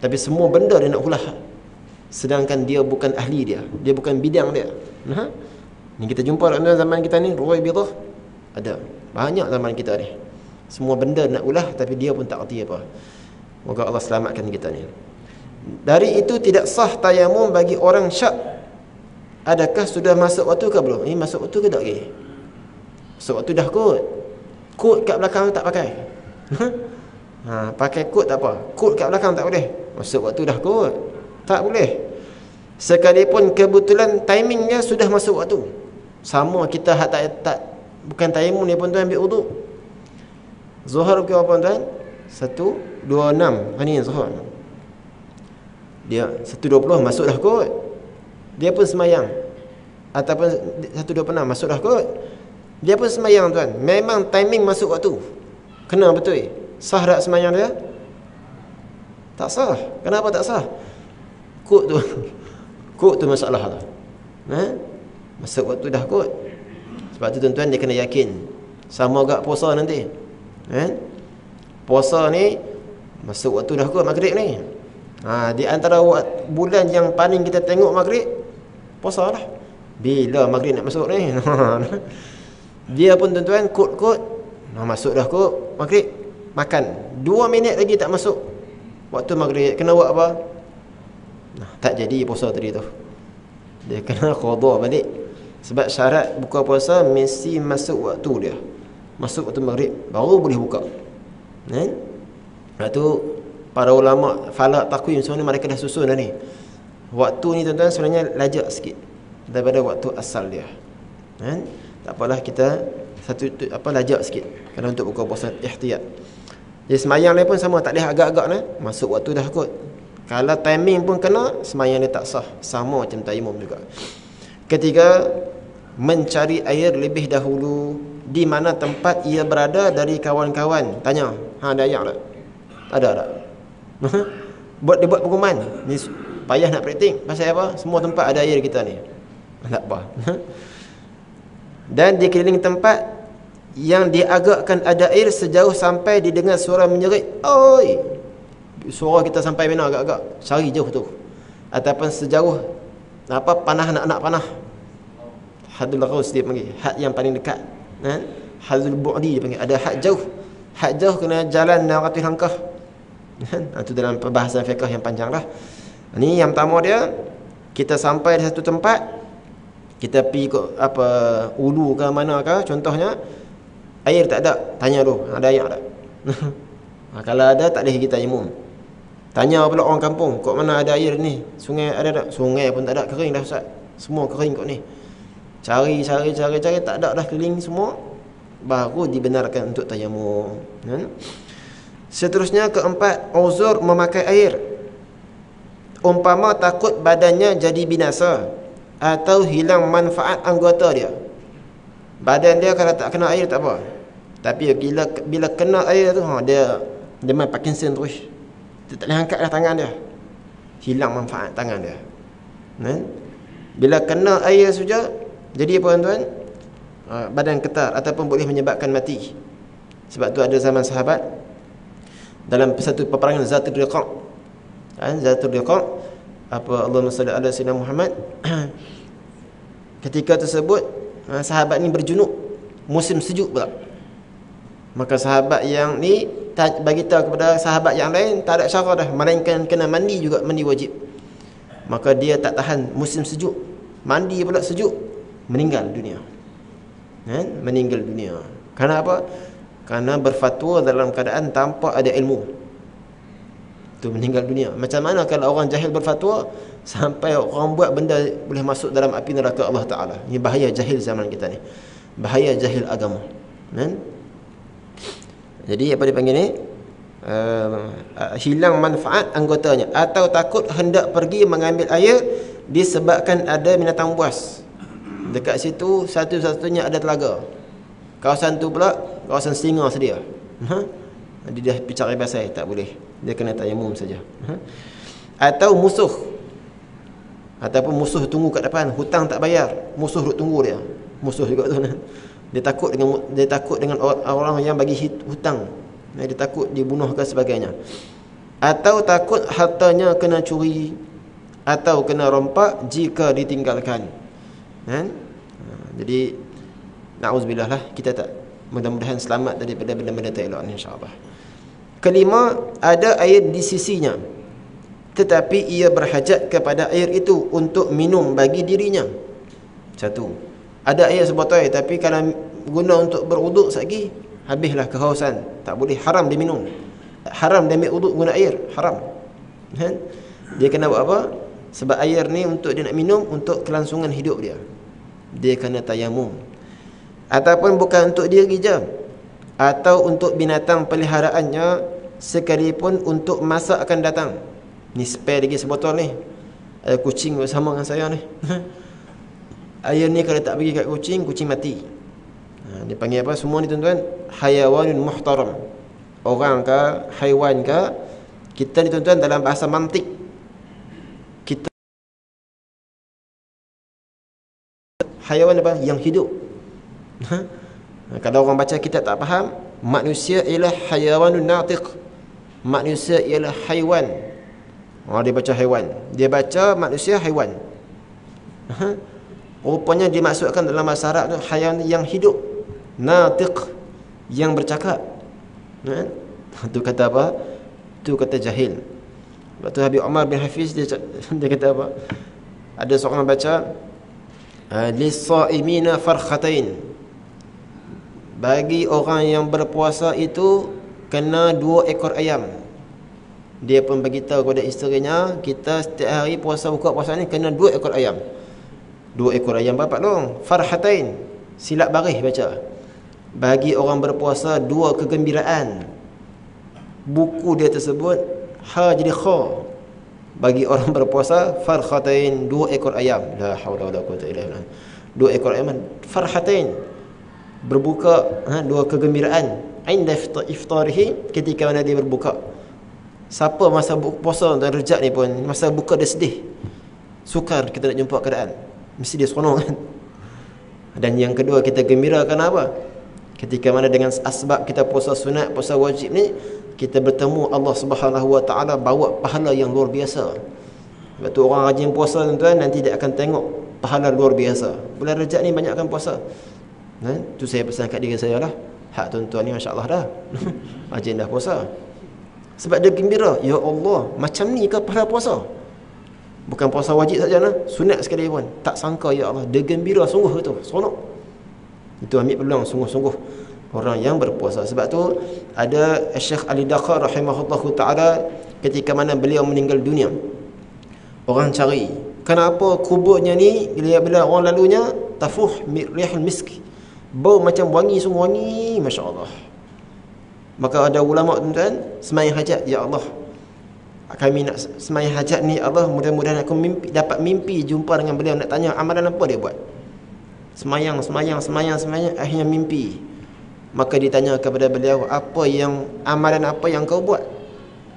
tapi semua benda dia nak hulah. Sedangkan dia bukan ahli dia bukan bidang dia. Ni kita jumpa dalam zaman kita ni Ruwaibidah ada. Banyak zaman kita ni. Semua benda nak ulah tapi dia pun tak erti apa. Moga Allah selamatkan kita ni. Dari itu tidak sah tayamum bagi orang syak. Adakah sudah masuk waktu ke belum? Ini masuk waktu ke tak lagi? Masuk waktu dah kot. Kot kat belakang tak pakai. Pakai kot tak apa. Kot kat belakang tak boleh. Masuk waktu dah kot. Tak boleh. Sekalipun kebetulan timingnya sudah masuk waktu. Sama kita tak bukan tayamum ni pun tuan ambil wuduk. Zuhur ke apa tuan? 1.26 ni Zuhur. Dia 1.20 masuk dah kot. Dia pun semayang. Ataupun 1.26 masuk dah kot. Dia pun semayang tuan. Memang timing masuk waktu. Kena betul. Sah tak semayang dia? Tak sah. Kenapa tak sah? Kot tu masalah tu. Masuk waktu dah kot. Sebab tu tuan-tuan dia kena yakin. Sama agak puasa nanti. Puasa ni masuk waktu dah kot maghrib ni. Di antara bulan yang paling kita tengok maghrib, puasa lah. Bila maghrib nak masuk ni? Dia pun tuan-tuan kot masuk dah kot maghrib. Makan 2 minit lagi tak masuk waktu maghrib. Kena buat apa? Tak jadi puasa tadi tu. Dia kena qada balik. Sebab syarat buka puasa mesti masuk waktu dia. Masuk waktu maghrib baru boleh buka. Lepas tu para ulama falak takwim semua ni mereka dah susun dah ni. Waktu ni tuan-tuan sebenarnya lajak sikit daripada waktu asal dia. Tak apalah kita lajak sikit kalau untuk buka puasa ihtiyat. Jadi semayang dia pun sama, tak boleh agak-agak ni. Masuk waktu dah kot. Kalau timing pun kena, semayang dia tak sah. Sama macam tayamum juga. Ketiga, mencari air lebih dahulu di mana tempat ia berada dari kawan-kawan. Tanya, ada air tak? Ada tak? Dia buat pengumuman. Ni payah nak praktik. Pasal apa? Semua tempat ada air kita ni. Tak apa. Dan di keliling tempat yang diagakkan ada air sejauh sampai didengar suara menjerit. Oi! Suara kita sampai mana agak-agak. Cari jauh tu. Ataupun sejauh panah nak panah. Hadul ghaus dia panggil. Had yang paling dekat. Hadul bu'di dia panggil. Ada had jauh. Had jauh kena jalan 600 langkah. Itu dalam perbahasan fiqh yang panjang lah. Ni yang pertama dia, kita sampai di satu tempat, kita pergi ulu ke mana ke, contohnya air tak ada, tanya dulu ada air tak. Kalau ada tak boleh kita tayamum. Tanya pula orang kampung, kok mana ada air ni? Sungai ada tak? Sungai pun tak ada, kering dah Ustaz. Semua kering kok ni. Cari tak ada dah, kering semua. Baru dibenarkan untuk tayamum. Seterusnya keempat, uzur memakai air. Umpama takut badannya jadi binasa atau hilang manfaat anggota dia. Badan dia kalau tak kena air tak apa. Tapi bila kena air tu dia main Parkinson terus. Dia tak boleh angkat dah tangan dia. Hilang manfaat tangan dia. Bila kena air saja, jadi apa tuan-tuan? Badan ketar ataupun boleh menyebabkan mati. Sebab tu ada zaman sahabat dalam satu peperangan Zatul Riqa'. Zatul Riqa', apa, Allahumma salli ala sayyidina Muhammad. Ketika tersebut sahabat ni berjunub, musim sejuk pula. Maka sahabat yang ni bagi tahu kepada sahabat yang lain, tak ada cara dah, melainkan kena mandi juga, mandi wajib. Maka dia tak tahan musim sejuk, mandi pula sejuk, meninggal dunia. Meninggal dunia. Kerana apa? Kerana berfatwa dalam keadaan tanpa ada ilmu. Itu meninggal dunia. Macam mana kalau orang jahil berfatwa sampai orang buat benda boleh masuk dalam api neraka Allah Ta'ala? Ini bahaya jahil zaman kita ni. Bahaya jahil agama. Jadi apa dipanggil ni? Hilang manfaat anggotanya, atau takut hendak pergi mengambil air disebabkan ada binatang buas. Dekat situ satu-satunya ada telaga. Kawasan tu pula kawasan singa sedia. Dia dah cari basai, tak boleh. Dia kena tayamum saja. Atau musuh. Ataupun musuh tunggu kat depan, hutang tak bayar, musuh duk tunggu dia. Musuh juga tu. Dia takut dengan orang yang bagi hutang. Dia takut dibunuh ke sebagainya. Atau takut hartanya kena curi atau kena rompak jika ditinggalkan. Jadi na'udzubillah lah, kita tak, mudah-mudahan selamat daripada benda-benda tak elok ni, insya-Allah. Kelima, ada air di sisinya, tetapi ia berhajat kepada air itu untuk minum bagi dirinya. Satu, ada air sebotol, tapi kalau guna untuk berwuduk lagi, habislah kehausan, tak boleh, haram dia minum, haram dia ambil wuduk guna air, haram. Dia kena buat apa? Sebab air ni untuk dia nak minum, untuk kelangsungan hidup dia kena tayamum. Ataupun bukan untuk dia je, atau untuk binatang peliharaannya, sekalipun untuk masa akan datang. Ni spare lagi sebotol ni. Ada kucing bersama dengan saya ni. Air ni kalau tak bagi kat kucing, kucing mati. Dia panggil apa semua ni tuan-tuan? Hayawanun muhtaram. Orang ke, haiwan ke, kita ni tuan-tuan dalam bahasa mantik, kita haiwan apa? Yang hidup. Kalau orang baca kitab tak faham, manusia ialah hayawanun natiq. Manusia ialah haiwan. Dia baca haiwan, dia baca manusia haiwan. Rupanya dimaksudkan dalam bahasa Arab tu haiwan yang hidup, natiq, yang bercakap. Tu kata apa? Tu kata jahil. Sebab tu Habib Umar bin Hafiz dia kata apa? Ada seorang baca lis-saimina farkhatain. Bagi orang yang berpuasa itu kena 2 ekor ayam. Dia pun beritahu kepada isterinya, kita setiap hari puasa buka puasa ni kena 2 ekor ayam. 2 ekor ayam berapa dong? Farhatain. Silap baris baca. Bagi orang berpuasa 2 kegembiraan. Buku dia tersebut ha jadi kha. Bagi orang berpuasa farhatain, 2 ekor ayam. La haula wala quwwata illa billah. 2 ekor ayam, farhatain. Berbuka 2 kegembiraan. Inda iftarihi, ketika mana dia berbuka. Siapa masa puasa dan rejak ni pun, masa buka dia sedih, sukar kita nak jumpa keadaan, mesti dia seronok kan. Dan yang kedua, kita gembira kerana apa? Ketika mana dengan asbab kita puasa sunat, puasa wajib ni, kita bertemu Allah Subhanahu Wa Taala, bawa pahala yang luar biasa. Sebab tu orang rajin puasa tuan-tuan, nanti dia akan tengok pahala luar biasa. Bulan rejak ni banyak akan puasa. Tu saya pesan kat diri saya lah, hak tuan-tuan ni masya-Allah dah rajin dah puasa. Sebab dia gembira, ya Allah, macam ni ke pahala puasa? Bukan puasa wajib saja lah, sunat sekali pun. Tak sangka, ya Allah, dia gembira sungguh tu, seronok. Itu ambil peluang sungguh-sungguh orang yang berpuasa. Sebab tu ada Syekh Ali Dakhar rahimahullahu ta'ala, ketika mana beliau meninggal dunia, orang cari kenapa kuburnya ni bila orang lalunya tafuh rihal misk, bau macam wangi, sungguh wangi, masya-Allah. Maka ada ulama tuan-tuan sembahyang hajat, ya Allah, kami nak sembahyang hajat ni, Allah, mudah-mudahan aku dapat mimpi jumpa dengan beliau, nak tanya amalan apa dia buat. Sembahyang, akhirnya mimpi. Maka ditanya kepada beliau, amalan apa yang kau buat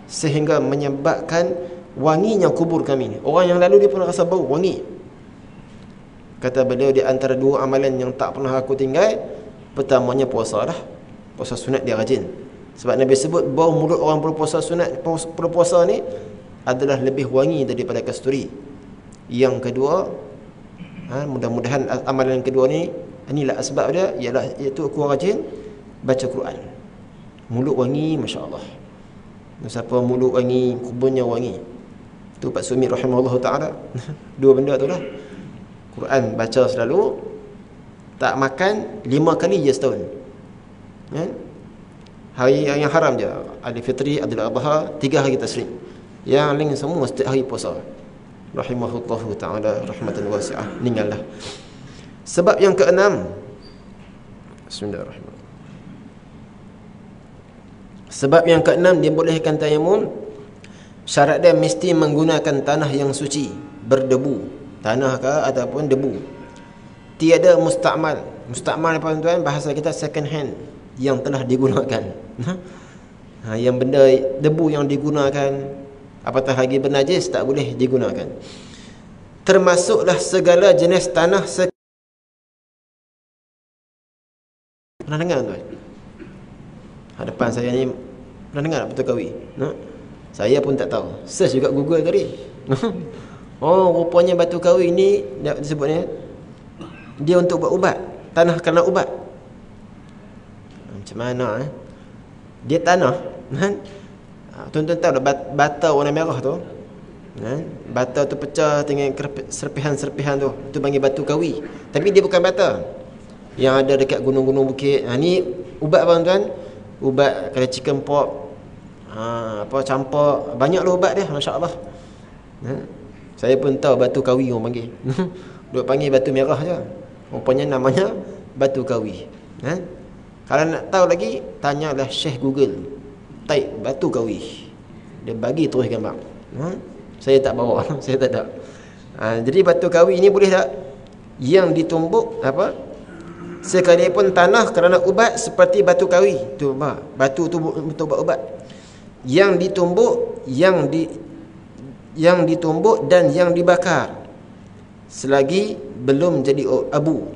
sehingga menyebabkan wanginya kubur kami ni? Orang yang lalu dia pun rasa bau wangi. Kata beliau, di antara 2 amalan yang tak pernah aku tinggal, pertamanya puasa lah. Puasa sunat dia rajin. Sebab Nabi sebut bau mulut orang berpuasa sunat, berpuasa ni adalah lebih wangi daripada kasturi. Yang kedua, mudah-mudahan amalan kedua ni, inilah sebab dia, ialah iaitu aku rajin baca Quran. Mulut wangi, masya-Allah. Siapa mulut wangi, kuburnya wangi. Tu Pak Sumi rahimahullah taala. Dua benda tu lah. Quran baca selalu, tak makan 5 kali je setahun. Kan? Hari yang haram je, Aidil Fitri, Aidil Adha, 3 hari tasrik. Yang lain semua setiap hari puasa. Rahimahullah taala rahmatan wasi'ah. Ninggallah. Sebab yang keenam. Bismillahirrahmanirrahim. Sebab yang keenam, dia bolehkan tayamum. Syarat dia mesti menggunakan tanah yang suci, berdebu, tanah ke ataupun debu. Tiada musta'mal. Musta'mal apa tuan? Bahasa kita second hand, yang telah digunakan. Yang benda debu yang digunakan, apatah lagi bernajis, tak boleh digunakan. Termasuklah segala jenis tanah. Pernah dengar tuan? Hadapan saya ni pernah dengar tak Batu Kawi? Saya pun tak tahu. Search juga Google tadi. Oh, rupanya Batu Kawi ni disebutnya dia untuk buat ubat. Tanah kena ubat. Macam mana dia tanah kan? Tuan-tuan tahu dah bata warna merah tu kan? Bata tu pecah dengan serpihan-serpihan tu. Itu panggil Batu Kawi. Tapi dia bukan bata yang ada dekat gunung-gunung bukit. Ni ubat apa tuan? Ubat kalau chicken pox, apa campak, banyaklah ubat dia, masya-Allah. Saya pun tahu Batu Kawi orang panggil. Duk panggil batu merah je. Rupanya namanya Batu Kawi. Kalau nak tahu lagi, tanyalah Syekh Google. Type Batu Kawi. Dia bagi terus gambar. Saya tak bawa, saya tak ada. Jadi Batu Kawi ni boleh tak? Yang ditumbuk apa? Sekalipun tanah kerana ubat seperti Batu Kawi. Tu batu tu untuk buat ubat. Yang ditumbuk, yang ditumbuk dan yang dibakar selagi belum jadi abu.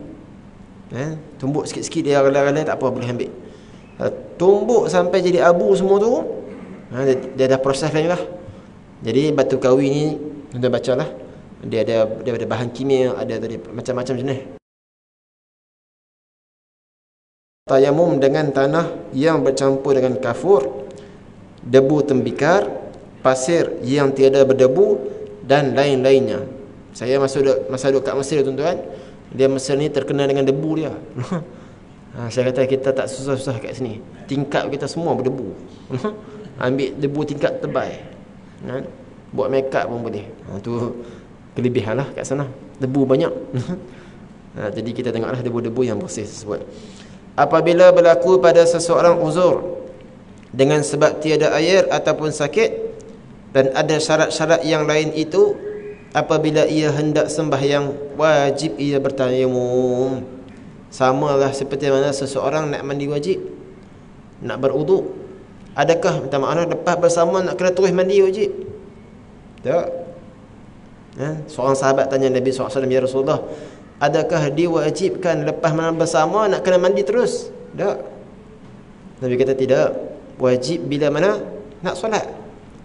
Tumbuk sikit-sikit dia rela-rela, tak apa, boleh ambil. Tumbuk sampai jadi abu semua tu, dia ada proses lain lah. Jadi Batu Kawi ni, kita bacalah, dia ada bahan kimia, ada tadi macam-macam jenis. Tayamum dengan tanah yang bercampur dengan kafur, debu tembikar, pasir yang tiada berdebu dan lain-lainnya. Saya masa duduk kat Mesir tuan-tuan, dia Mesir ni terkenal dengan debu dia. Saya kata kita tak susah-susah kat sini. Tingkap kita semua berdebu. Ambil debu tingkat tebal. Buat make up pun boleh. Tu kelebihan lah kat sana. Debu banyak. Jadi kita tengoklah debu-debu yang bersih tersebut. Apabila berlaku pada seseorang uzur dengan sebab tiada air ataupun sakit, dan ada syarat-syarat yang lain itu, apabila ia hendak sembahyang, wajib ia bertayamum. Samalah seperti mana seseorang nak mandi wajib, nak berwuduk. Adakah minta maaf lepas bersama nak kena terus mandi wajib? Tak. Seorang sahabat tanya Nabi SAW, ya Rasulullah, adakah diwajibkan lepas malam bersama nak kena mandi terus? Tak. Nabi kata tidak. Wajib bila mana nak solat.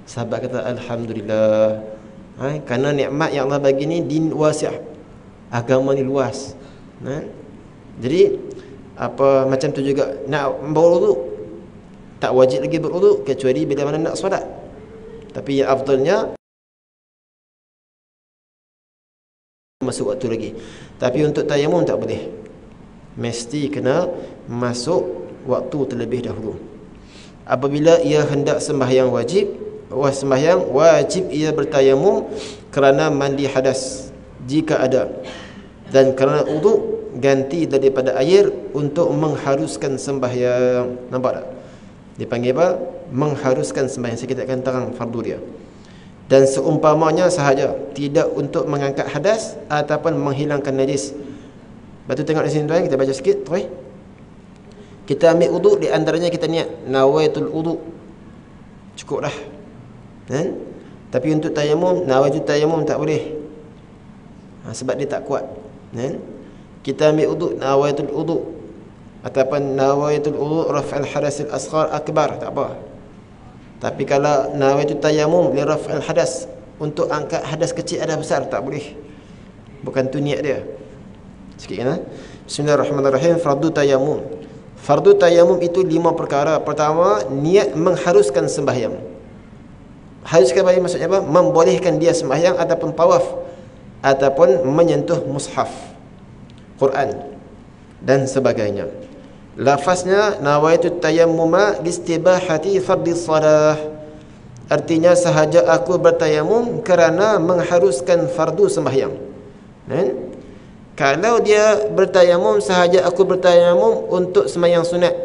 Sahabat kata alhamdulillah. Kerana nikmat yang Allah bagi ni din wasi', agama ni luas. Jadi apa macam tu juga nak berwuduk, tak wajib lagi berwuduk kecuali bila mana nak solat. Tapi yang afdalnya masuk waktu lagi. Tapi untuk tayamum tak boleh. Mesti kena masuk waktu terlebih dahulu. Apabila ia hendak sembahyang wajib ia bertayamum kerana mandi hadas jika ada, dan kerana uduk ganti daripada air untuk mengharuskan sembahyang. Nampak tak? Dipanggil apa? Mengharuskan sembahyang. Saya akan terang fardu dia. Dan seumpamanya sahaja, tidak untuk mengangkat hadas ataupun menghilangkan najis. Lepas tu tengok di sini tuan, kita baca sikit terus. Kita ambil uduk, di antaranya kita niat nawaitul uduk. Cukup dah. Tapi untuk tayamum, nawaitul tayamum tak boleh. Sebab dia tak kuat. Kita ambil uduk, nawaitul uduk. Ataupun nawaitul wudu' raf'al hadasil asghar akbar, tak apa. Tapi kalau nawaitul tayammum li raf'al hadas, untuk angkat hadas kecil hadas besar, tak boleh. Bukan tu niat dia. Sikit kan? Bismillahirrahmanirrahim. Fardu tayammum. Fardu tayammum itu 5 perkara. Pertama, niat mengharuskan sembahyang. Haruskan sembahyang maksudnya apa? Membolehkan dia sembahyang ataupun tawaf ataupun menyentuh mushaf, Quran dan sebagainya. Lafaznya nawaitu tayammuma listibahati fardhi shalah. Artinya sahaja aku bertayamum kerana mengharuskan fardu sembahyang. Kalau dia bertayamum sahaja aku bertayamum untuk sembahyang sunat,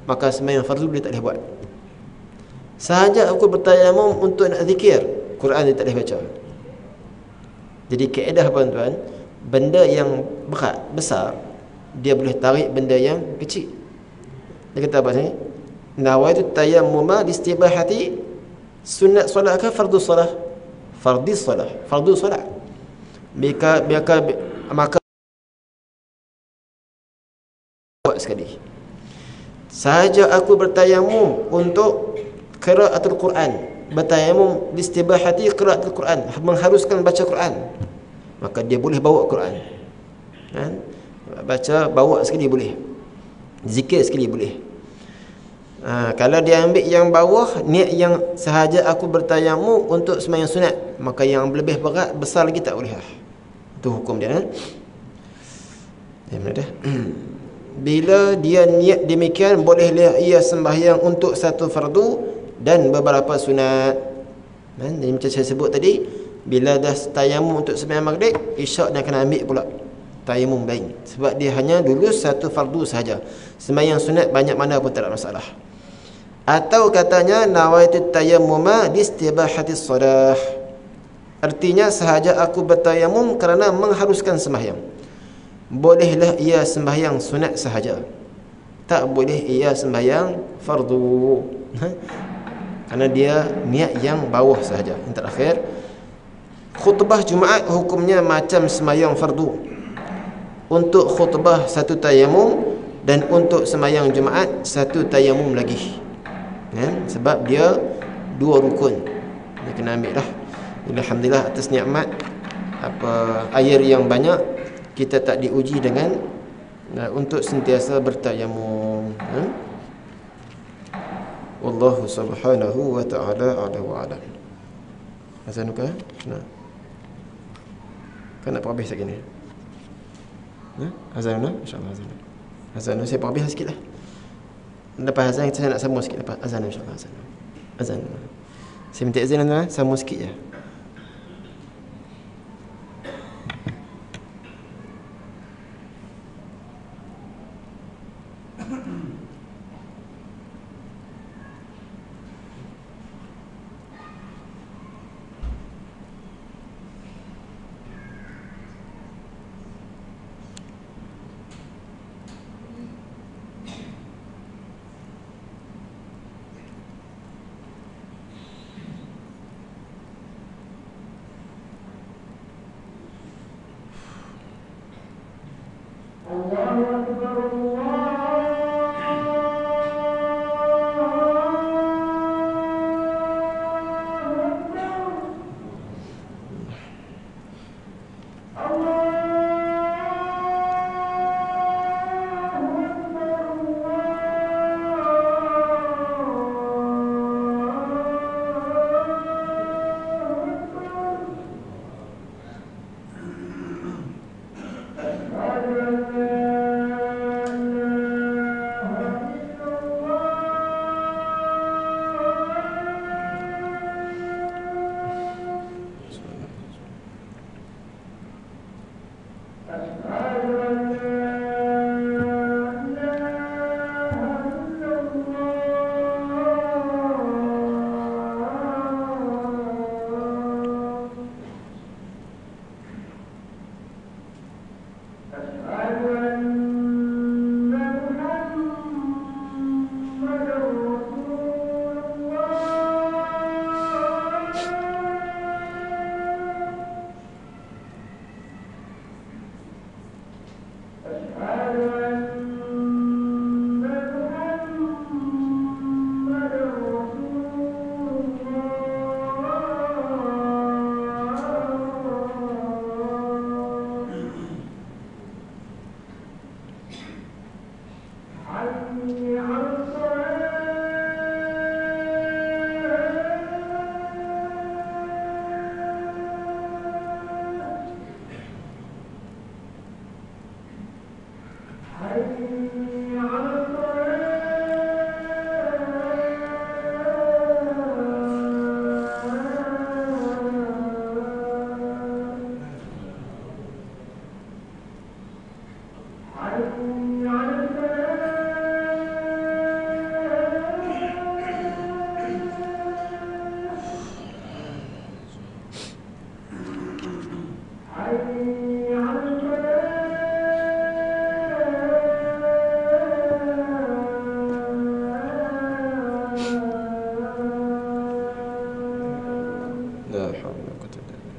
maka sembahyang fardu dia tak boleh buat. Sahaja aku bertayamum untuk nak zikir, Quran dia tak boleh baca. Jadi kaedah tuan-tuan, benda yang berat, besar, dia boleh tarik benda yang kecil. Dia kata apa ni? Nawaitu tayammuma listibahati sunat solat ke fardu solat? Fardhi solat. Fardu solat. Maka buat sekali. Sahaja aku bertayamum untuk qiraatul Quran, bertayamum listibahati qiraatul Quran, mengharuskan baca Quran, maka dia boleh bawa Quran. Kan? Baca, bawa sekali boleh. Zikir sekali boleh. Kalau dia ambil yang bawah, niat yang sahaja aku bertayamum untuk sembahyang sunat, maka yang lebih berat, besar lagi tak boleh. Itu hukum dia. Bila dia niat demikian, bolehlah ia sembahyang untuk satu fardu dan beberapa sunat. Jadi macam saya sebut tadi, bila dah tayamum untuk sembahyang maghrib, isyak dia kena ambil pula tayamum lain, sebab dia hanya dulu satu fardu sahaja. Sembahyang sunat banyak mana pun tak ada masalah. Atau katanya nawaitu tayammuma listibahatis shalah. Artinya sahaja aku bertayamum kerana mengharuskan sembahyang. Bolehlah ia sembahyang sunat sahaja, tak boleh ia sembahyang fardu. Kerana dia niat yang bawah sahaja. Yang terakhir, khutbah Jumaat hukumnya macam sembahyang fardu. Untuk khutbah satu tayamum, dan untuk sembahyang Jumaat satu tayamum lagi. Sebab dia dua rukun. Dia kena ambil lah. Alhamdulillah atas nikmat air yang banyak, kita tak diuji dengan untuk sentiasa bertayamum. Wallahu subhanahu wa ta'ala a'la wa a'lam. Azan ke? Nah. Kan nak habis lagi ni. Azan dah? InsyaAllah azan. Azan saya habis sikit lah. Lepas azan saya nak sambung sikit lepas azan, insyaAllah azan. Azan. Saya minta izin tuan-tuan, sambung sikit je. La haula wala quwwata illa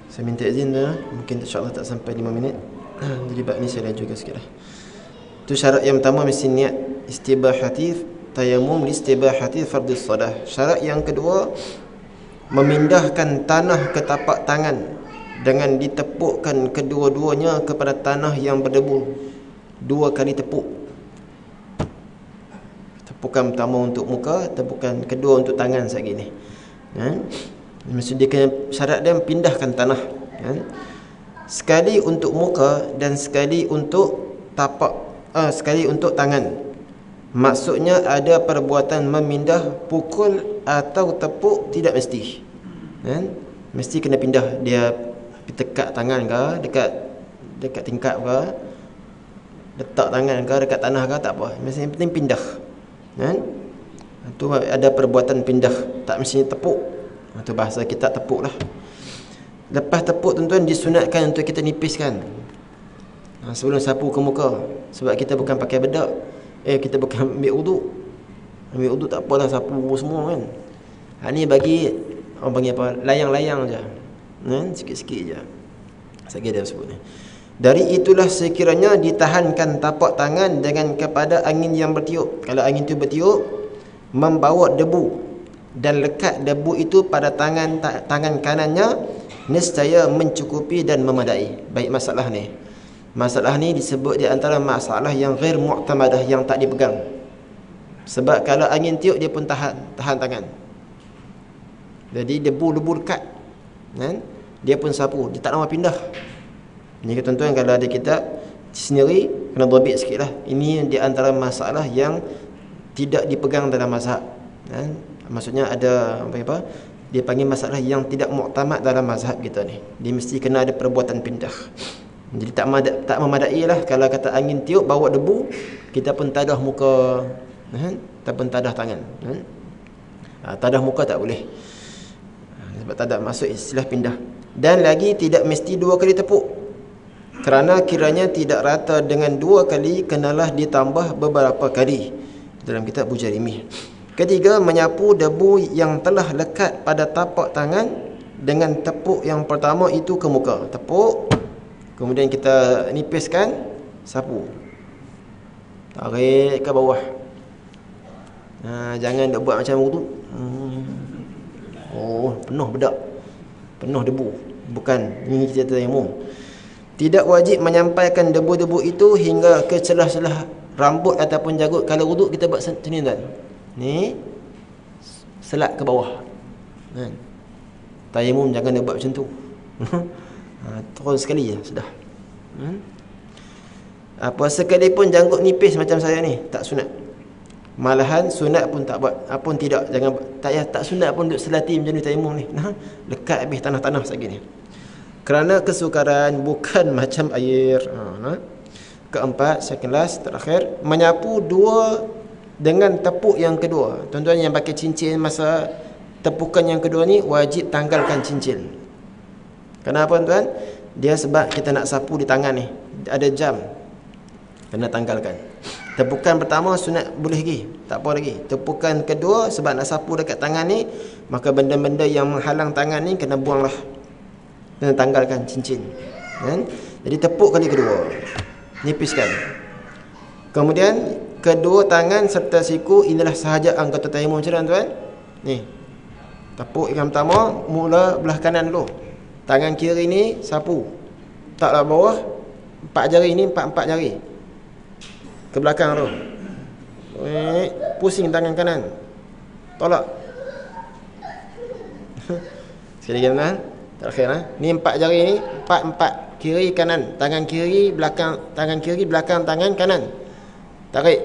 Saya minta izin dah, mungkin insyaAllah tak sampai 5 minit. Jadi bab ni saya lihat juga sikit lah. Itu syarat yang pertama mesti niat istibahati tayamum li istibahati fardhis salah. Syarat yang kedua, memindahkan tanah ke tapak tangan dengan ditepukkan kedua-duanya kepada tanah yang berdebu 2 kali tepuk. Tepukan pertama untuk muka, tepukan kedua untuk tangan sekali ni. Maksud dia kena, syarat dia pindahkan tanah, sekali untuk muka dan sekali untuk tapak, sekali untuk tangan. Maksudnya ada perbuatan memindah, pukul atau tepuk tidak mesti. Mesti kena pindah. Dia dekat tangan ke, dekat tingkap ke, letak tangan ke dekat tanah ke, tak apa. Mesti yang penting pindah. Itu ada perbuatan pindah, tak mesti tepuk. Itu bahasa kita tepuk lah. Lepas tepuk tuan-tuan disunatkan untuk kita nipiskan sebelum sapu ke muka. Sebab kita bukan pakai bedak, kita bukan ambil uduk. Ambil uduk tak apalah, sapu semua kan. Ni bagi orang panggil apa, layang-layang je, sikit-sikit je. Sekali dia sebut ni. Dari itulah sekiranya ditahankan tapak tangan dengan kepada angin yang bertiup. Kalau angin tu bertiup membawa debu dan lekat debu itu pada tangan kanannya, nescaya mencukupi dan memadai. Baik, masalah ni. Masalah ni disebut di antara masalah yang ghair mu'tamadah, yang tak dipegang. Sebab kalau angin tiup dia pun tahan tangan. Jadi debu-debu lekat, dia pun sapu, dia tak nak pindah. Ini tuan-tuan kalau ada kitab sendiri kena dhabit sikitlah. Ini di antara masalah yang tidak dipegang dalam mazhab. Maksudnya ada apa? Dia panggil masalah yang tidak muktamad dalam mazhab kita ni. Dia mesti kena ada perbuatan pindah. Jadi tak memadai lah kalau kata angin tiup bawa debu, kita pun tadah muka, kita pun tadah tangan. Tadah muka tak boleh. Sebab tak ada masuk istilah pindah. Dan lagi tidak mesti 2 kali tepuk. Kerana kiranya tidak rata dengan 2 kali, kenalah ditambah beberapa kali. Dalam kitab Bujarimih. Ketiga, menyapu debu yang telah lekat pada tapak tangan dengan tepuk yang pertama itu ke muka. Tepuk, kemudian kita nipiskan, sapu, tarik ke bawah. Jangan nak buat macam tu. Penuh bedak, penuh debu. Bukan, ini cerita tayamum. Tidak wajib menyampaikan debu-debu itu hingga ke celah-celah rambut ataupun janggut. Kalau wuduk kita buat macam ni tuan. Ni selat ke bawah. Tayamum jangan dia buat macam tu. Turun sekali je sudah. Apa sekalipun janggut nipis macam saya ni tak sunat. Malahan sunat pun tak buat. Apa tidak, jangan tak sunat pun duduk selati macam ni tayamum ni. Lekat habis tanah-tanah sekali ni. Kerana kesukaran, bukan macam air. Keempat, second last, terakhir, menyapu dengan tepuk yang kedua. Tuan-tuan yang pakai cincin masa tepukan yang kedua ni wajib tanggalkan cincin. Kenapa tuan? Dia sebab kita nak sapu di tangan ni, ada jam, kena tanggalkan. Tepukan pertama sunat boleh lagi, tak apa lagi. Tepukan kedua sebab nak sapu dekat tangan ni, maka benda-benda yang menghalang tangan ni kena buanglah, kena tanggalkan cincin. Jadi tepuk kali kedua, nipiskan. Kemudian kedua tangan serta siku, inilah sahaja anggota tayamum macam tuan. Ni. Tepuk yang pertama mula belah kanan dulu. Tangan kiri ni sapu. Taklah bawah. 4 jari ni 4 jari. Ke belakang tu. Pusing tangan kanan. Tolak. Sekali lagi tuan. Terakhir ni 4 jari ni, 4 kiri kanan, tangan kiri belakang tangan kanan. Tarik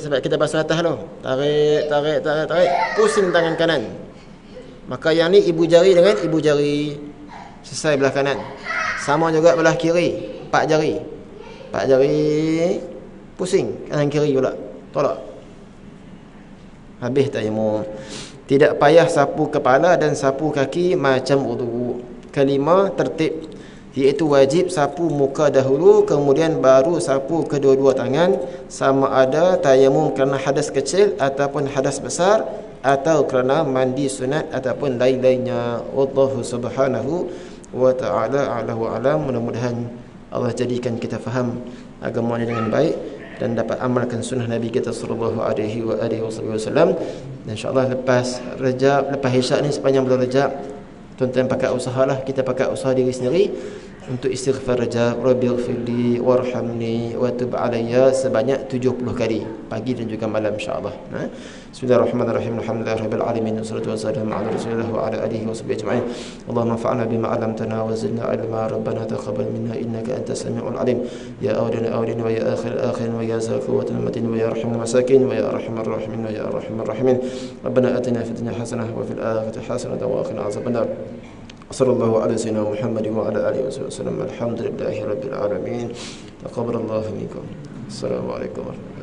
sebab kita basuh atas dulu. Tarik, pusing tangan kanan. Maka yang ni ibu jari dengan ibu jari selesai belah kanan. Sama juga belah kiri, 4 jari. 4 jari pusing kanan kiri pula. Tolak. Habis tayamum. Tidak payah sapu kepala dan sapu kaki macam wudu. Kelima, tertib, iaitu wajib sapu muka dahulu, kemudian baru sapu kedua-dua tangan, sama ada tayamum kerana hadas kecil ataupun hadas besar, atau kerana mandi sunat ataupun lain-lainnya. Wallahu subhanahu wa ta'ala a'la wa a'lam. Mudah-mudahan Allah jadikan kita faham agama ini dengan baik dan dapat amalkan sunnah Nabi kita sallallahu alaihi wasallam. Dan insya-Allah lepas Rejab, lepas Isyak ni, sepanjang bulan Rejab, tuan-tuan pakai usahalah, kita pakai usaha diri sendiri untuk istighfar Rejab, Rabbighfirli warhamni wa tub alayya sebanyak 70 kali pagi dan juga malam insya-Allah. Bismillahirrahmanirrahim. Alhamdulillahirabbil alamin. Wassalatu wassalamu ala Rasulillah wa ala alihi washabbihi ajma'in. Allahumma anfa'na bima 'allamtana wa zidna 'ilma. Rabbana taqabbal minna innaka antas samiul alim. Ya awlina wa ya akhirin wa ya zakuwatul matin wa ya arhamar masakin wa ya arhamar rahimin wa ya arhamar rahimin. Rabbana atina fid dunya hasanah wa fil akhirati hasanah wa qina azabannar. Sallallahu ala sayyidina Muhammad wa ala alihi wasallam. Alhamdulillahi rabbil alamin. Taqabbalallahu minkum. Assalamualaikum warahmatullahi wabarakatuh.